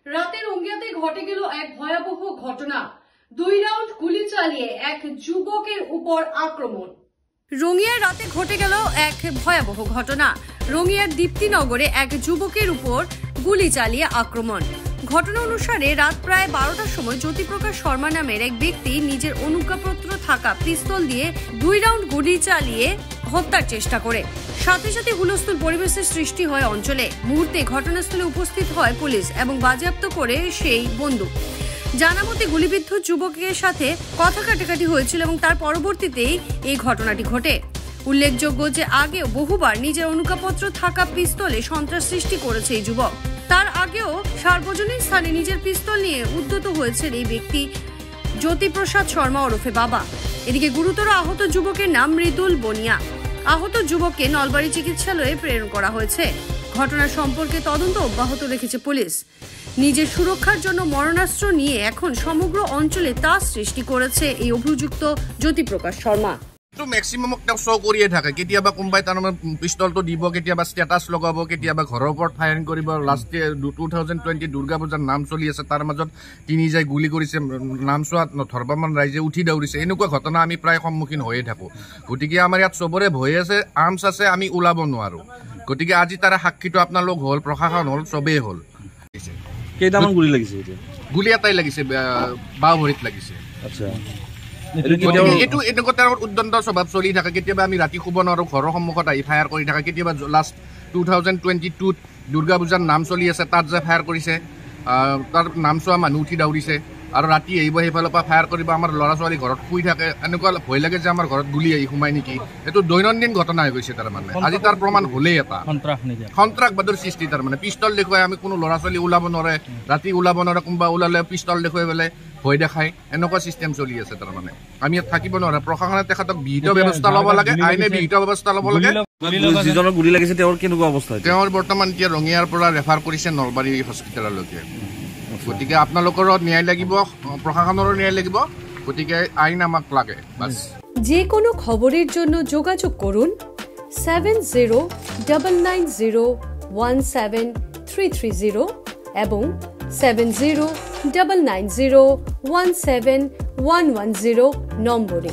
রাতে রঙ্গিয়াতে ঘটে গেল এক ভয়াবহ ঘটনা। 2 রাউন্ড গুলি চালিয়ে এক যুবকের উপর আক্রমণ। রঙ্গিয়ার রাতে ঘটে গেল এক ভয়াবহ ঘটনা। রঙ্গিয়ার দীপ্তিনগরে এক যুবকের উপর গুলি চালিয়ে আক্রমণ। ঘটনা অনুসারে রাত প্রায় 12টার সময় জ্যোতিপ্রকাশ শর্মা নামের এক ব্যক্তি নিজের অনুজ্ঞাপত্র থাকা পিস্তল দিয়ে 2 রাউন্ড গুলি চালিয়ে হত্যার চেষ্টা করে। সাথে সাথে হুলস্থুল পরিবেশের সৃষ্টি হয় অঞ্চলে। মুহূর্তে ঘটনাস্থলে উপস্থিত হয় পুলিশ এবং বাজেয়াপ্ত করে সেই বন্দুক। জানা মতে গুলিবিদ্ধ যুবকের সাথে কথা কাটাকাটি হয়েছিল এবং তার পরবর্তীতেই এই ঘটনাটি ঘটে। উল্লেখযোগ্য যে আগেও বহুবার নিজের অনুজ্ঞাপত্র থাকা পিস্তলে সন্ত্রাস সৃষ্টি করেছে এই যুবক। তার আগেও সার্বজনীন স্থানে নিজের পিস্তল নিয়ে উদ্যত হয়েছেন এই ব্যক্তি জ্যোতিপ্রসাদ শর্মা ওরফে বাবা। এদিকে গুরুতর আহত যুবকের নাম মৃদুল বনিয়া। আহত যুবককে নলবাড়ী চিকিৎসালয়ে প্রেরণ করা হয়েছে। ঘটনা সম্পর্কে তদন্ত অব্যাহত রেখেছে পুলিশ। নিজের সুরক্ষার জন্য মরণাস্ত্র নিয়ে এখন সমগ্র অঞ্চলে তাস সৃষ্টি করেছে এই অভিযুক্ত জ্যোতিপ্রকাশ শর্মা। মেক্সিমাম শ্ব' কৰিয়ে থাকে। কেতিয়াবা কোনোবাই তাৰমানে পিষ্টলটো দিব, কেতিয়াবা ষ্টেটাছ লগাব, কেতিয়াবা ঘৰৰ ওপৰত ফায়াৰিং কৰিব। লাষ্ট 2020 দুৰ্গা পূজাৰ নাম চলি আছে, তাৰ মাজত তিনি যাই গুলি কৰিছে, নাম চোৱা ধৰ্বামান ৰাইজে উঠি দৌৰিছে। এনেকুৱা ঘটনা আমি প্ৰায় সন্মুখীন হৈয়ে থাকোঁ। গতিকে আমাৰ ইয়াত চবৰে ভয় আছে, আৰ্মছ আছে, আমি ওলাব নোৱাৰোঁ। গতিকে আজি তাৰে সাক্ষীটো আপোনালোক হ'ল, প্ৰশাসন হ'ল, চবেই হ'ল। কেইটামান গুলি লাগিছে? গুলি এটাই লাগিছে, বাওঁ ভৰিত লাগিছে। আচ্ছা, এইটো এনেকুৱা উদ্দণ্ড স্বভাৱ চলি থাকে। কেতিয়াবা আমি ৰাতি শুব নোৱাৰোঁ, ঘৰৰ সন্মুখত আহি ফায়াৰ কৰি থাকে। কেতিয়াবা লাষ্ট 2022 দুৰ্গা পূজাৰ নাম চলি আছে, তাত যে ফায়াৰ কৰিছে, তাৰ নাম চোৱা মানুহ উঠি দৌৰিছে। আৰু ৰাতি আহিব, সেইফালৰ পৰা ফায়াৰ কৰিব, আমাৰ ল'ৰা ছোৱালী ঘৰত শুই থাকে। এনেকুৱা ভয় লাগে যে আমাৰ ঘৰত গুলি আহি সোমাই নেকি। এইটো দৈনন্দিন ঘটনা হৈ গৈছে। তাৰমানে আজি তাৰ প্ৰমাণ হ'লেই এটা সন্ত্ৰাসবাদৰ সৃষ্টি। তাৰমানে পিষ্টল দেখুৱাই আমি কোনো ল'ৰা ছোৱালী ওলাব নোৱাৰে, ৰাতি ওলাব নোৱাৰে। কোনোবা ওলালে পিষ্টল দেখুৱাই পেলাই ভয় দেখায়। এনেকুৱা চিষ্টেম চলি আছে। তাৰমানে আমি ইয়াত থাকিব নোৱাৰে। প্ৰশাসনে তেখেতক বিহিত ব্যৱস্থা ল'ব লাগে, আইনে বিহিত ব্যৱস্থা ল'ব লাগে। যিজনৰ গুলি লাগিছে তেওঁৰ কেনেকুৱা অৱস্থা? তেওঁৰ বৰ্তমান এতিয়া ৰঙিয়াৰ পৰা ৰেফাৰ কৰিছে নলবাৰী হস্পিটেললৈকে। গতিকে আপোনালোকৰো ন্যায় লাগিব, প্ৰশাসনৰো ন্যায় লাগিব। গতিকে আইন আমাক লাগে। বাস যে কোনো খবৰেৰ জন্য যোগাযোগ কৰুন 7099017330 এবং 7099017110 নম্বৰে।